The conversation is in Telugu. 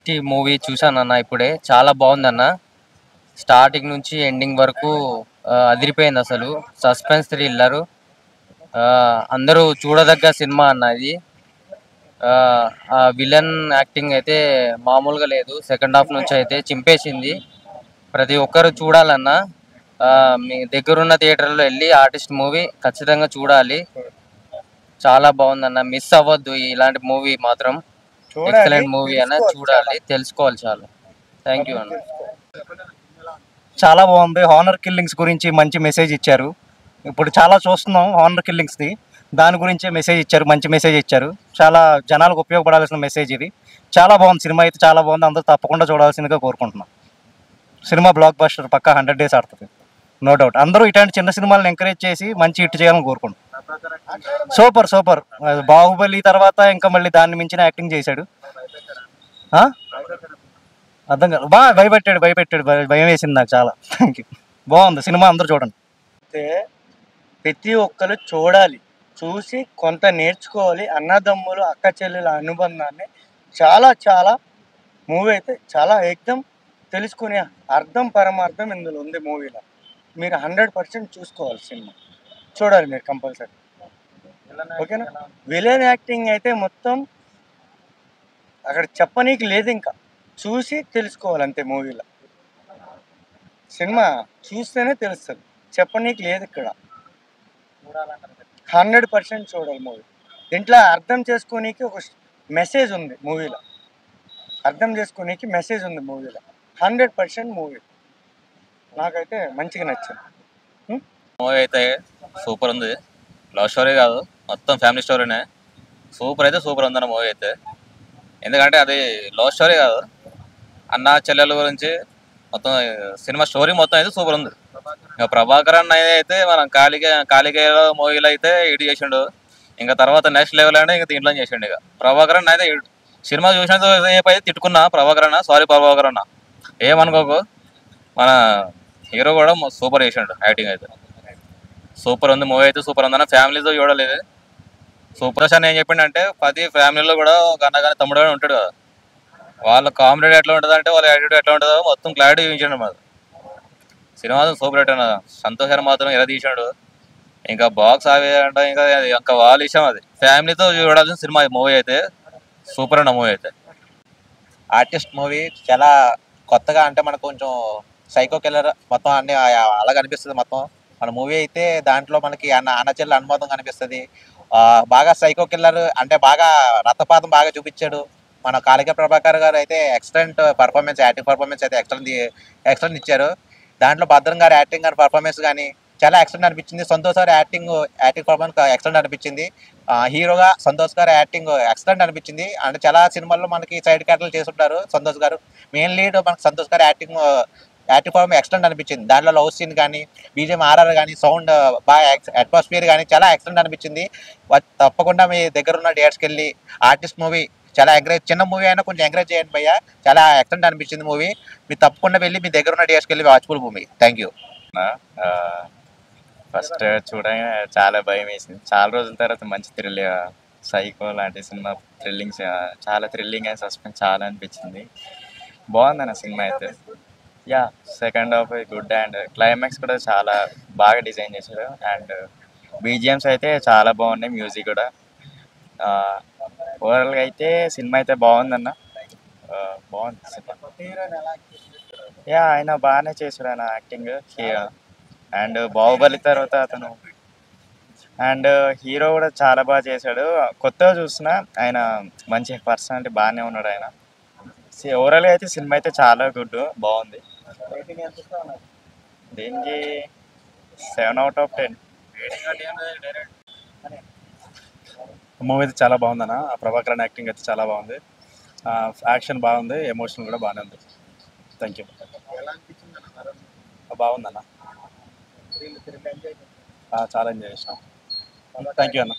'పెద్ది' మూవీ చూసానన్న ఇప్పుడే. చాలా బాగుందన్న. స్టార్టింగ్ నుంచి ఎండింగ్ వరకు అదిరిపోయింది అసలు. Suspense thriller. అందరూ చూడదగ్గ సినిమా అన్న ఇది. ఆ విలన్ యాక్టింగ్ అయితే మామూలుగా లేదు. సెకండ్ హాఫ్ నుంచి అయితే చింపేసింది. ప్రతి ఒక్కరు చూడాలన్న. మీ దగ్గరున్న థియేటర్లో వెళ్ళి ఆర్టిస్ట్ మూవీ ఖచ్చితంగా చూడాలి. చాలా బాగుందన్న. మిస్ అవ్వద్దు ఇలాంటి మూవీ మాత్రం. ఎక్సలెంట్ మూవీ అన్న. చూడాలి, తెలుసుకోవాలి చాలా. థ్యాంక్ యూ అన్న. చాలా బాగుంది. హానర్ కిల్లింగ్స్ గురించి మంచి మెసేజ్ ఇచ్చారు. ఇప్పుడు చాలా చూస్తున్నాం హానర్ కిల్లింగ్స్ది. దాని గురించే మెసేజ్ ఇచ్చారు, మంచి మెసేజ్ ఇచ్చారు. చాలా జనాలకు ఉపయోగపడాల్సిన మెసేజ్ ఇది. చాలా బాగుంది. సినిమా అయితే చాలా బాగుంది. అందరూ తప్పకుండా చూడాల్సిందిగా కోరుకుంటున్నాం. సినిమా బ్లాక్ బస్టర్ పక్కా 100 days ఆడుతుంది, నో డౌట్. అందరూ ఇట్లాంటి చిన్న సినిమాలను ఎంకరేజ్ చేసి మంచి హిట్ చేయాలని కోరుకుంటున్నాం. Super super. బాహుబలి తర్వాత ఇంకా మళ్ళీ దాన్ని మించిన యాక్టింగ్ చేశాడు. అర్థం కాదు. బాగా భయపెట్టాడు. భయం వేసింది నాకు చాలా. Thank you. బాగుంది సినిమా, అందరూ చూడండి. అయితే ప్రతి ఒక్కరు చూడాలి, చూసి కొంత నేర్చుకోవాలి. అన్నదమ్ములు అక్క చెల్లెల అనుబంధాన్ని చాలా చాలా మూవీ అయితే చాలా ఏకదం తెలుసుకునే అర్థం పరమార్థం ఇందులో ఉంది మూవీలో. మీరు 100% చూసుకోవాలి. సినిమా చూడాలి మీరు కంపల్సరీ. ఓకేనా? విలన్ యాక్టింగ్ అయితే మొత్తం అక్కడ చెప్పనీకి లేదు, ఇంకా చూసి తెలుసుకోవాలి అంతే. మూవీలో సినిమా చూస్తేనే తెలుస్తుంది, చెప్పనీకి లేదు ఇక్కడ. 100% చూడాలి మూవీ. దీంట్లో అర్థం చేసుకోనీకి ఒక మెసేజ్ ఉంది మూవీలో. అర్థం చేసుకోనీకి మెసేజ్ ఉంది మూవీలో. 100% మూవీ నాకైతే మంచిగా నచ్చింది. మూవీ అయితే సూపర్ ఉంది. లవ్ స్టోరీ కాదు, మొత్తం ఫ్యామిలీ స్టోరీనే. సూపర్ అయితే సూపర్ ఉందన్న మూవీ అయితే. ఎందుకంటే అది లవ్ స్టోరీ కాదు, అన్న చెల్లెల గురించి మొత్తం సినిమా స్టోరీ మొత్తం అయితే సూపర్ ఉంది. ఇక ప్రభాకర్ అన్న అయితే మనం కాలికేయ మూవీలో అయితే ఇటు చేసిండు. ఇంకా తర్వాత నెక్స్ట్ లెవెల్ అంటే ఇంకా దీంట్లో చేసిండు. ఇక ప్రభాకర్ అన్న అయితే సినిమా చూసినంత సేపు అయితే తిట్టుకున్నా ప్రభాకర్ అన్న. సారీ ప్రభాకర్ అన్న, ఏమనుకోకు. మన హీరో కూడా సూపర్ చేసిండు. యాక్టింగ్ అయితే సూపర్ ఉంది. మూవీ అయితే సూపర్ ఉందన్న. ఫ్యామిలీతో చూడలేదు. సూపర్ అని ఏం చెప్పిండంటే 10 ఫ్యామిలీలో కూడా ఒక అన్న కానీ తమ్ముడు కానీ ఉంటాడు కదా, వాళ్ళ కామెడీ ఎట్లా ఉంటుంది అంటే వాళ్ళ యాటిట్యూడ్ ఎట్లా ఉంటుందో మొత్తం క్లారిటీ చూపించాడు. మాది సినిమా సూపర్ హిట్ అన్న. సంతోష్ గారు మాత్రం ఎలా తీసాడు. ఇంకా బాక్స్ అవి అంటే ఇంకా వాళ్ళ ఇష్టం. అది ఫ్యామిలీతో చూడాల్సిన సినిమా మూవీ అయితే సూపర్ అన్న. మూవీ అయితే ఆర్టిస్ట్ మూవీ చాలా కొత్తగా, అంటే మనకు కొంచెం సైకో కిల్లర్ మొత్తం అన్ని అలా కనిపిస్తుంది మొత్తం మన మూవీ అయితే. దాంట్లో మనకి అన్నచెల్ల అనుబంధం కనిపిస్తుంది. బాగా సైకో కిల్లర్ అంటే బాగా రక్తపాతం బాగా చూపించాడు మన కాళిక ప్రభాకర్ గారు. అయితే ఎక్సలెంట్ పర్ఫార్మెన్స్, యాక్టింగ్ పర్ఫార్మెన్స్ అయితే ఎక్సలెంట్ ఇచ్చారు. దాంట్లో భద్రం గారు యాక్టింగ్ కానీ పర్ఫార్మెన్స్ కానీ చాలా ఎక్సలెంట్ అనిపించింది. సంతోష్ గారు యాక్టింగ్ పర్ఫార్మెన్స్ ఎక్సలెంట్ అనిపించింది. హీరోగా సంతోష్ గారు యాక్టింగ్ ఎక్సలెంట్ అనిపించింది. అంటే చాలా సినిమాల్లో మనకి సైడ్ క్యారెక్టర్లు చేస్తుంటారు సంతోష్ గారు. మెయిన్ లీడ్ మనకి సంతోష్ గారు యాక్టింగ్ పర్ఫార్మెన్స్ ఎక్సలెంట్ అనిపించింది. దాంట్లో లవ్ సీన్ కానీ, బీజిఎం ఆర్ఆర్ కానీ, సౌండ్ బాగా అట్మాస్ఫియర్ కానీ చాలా ఎక్సలెంట్ అనిపించింది. తప్పకుండా మీ దగ్గర ఉన్న థియేటర్స్కి వెళ్ళి ఆర్టిస్ట్ మూవీ చాలా ఎంకరేజ్, చిన్న మూవీ అయినా కొంచెం ఎంకరేజ్ చేయండి భయ్య. చాలా ఎక్సలెంట్ అనిపించింది మూవీ. మీరు తప్పకుండా వెళ్ళి మీ దగ్గర ఉన్న థియేటర్స్కి వెళ్ళి watchful movie. Thank you. First చూడగానే చాలా భయం వేసింది. చాలా రోజుల తర్వాత మంచి థ్రిల్, సైకో లాంటి సినిమా థ్రిల్లింగ్, చాలా థ్రిల్లింగ్ అండ్ సస్పెన్స్ చాలా అనిపించింది. బాగుందన్న సినిమా అయితే. Yeah, second half good and climax కూడా చాలా బాగా డిజైన్ చేశారు. అండ్ బీజిఎమ్స్ అయితే చాలా బాగున్నాయి, మ్యూజిక్ కూడా. ఓవరాల్గా అయితే సినిమా అయితే బాగుందన్న. బాగుంది సినిమా. యా, ఆయన బాగానే చేశాడు ఆయన యాక్టింగ్. అండ్ బాహుబలి తర్వాత అతను అండ్ హీరో కూడా చాలా బాగా చేశాడు. కొత్తగా చూసిన ఆయన మంచి పర్సనాలిటీ, బాగానే ఉన్నాడు ఆయన. ఓవరాల్గా అయితే సినిమా అయితే చాలా గుడ్, బాగుంది. దీనికి 7/10. మూవీ అయితే చాలా బాగుందన్న. ప్రభాకరన్ యాక్టింగ్ అయితే చాలా బాగుంది. యాక్షన్ బాగుంది, ఎమోషన్ కూడా బాగానే ఉంది. Thank you. బాగుందన్న. చాలా ఎంజాయ్ చేసాం. థ్యాంక్ యూ అన్న.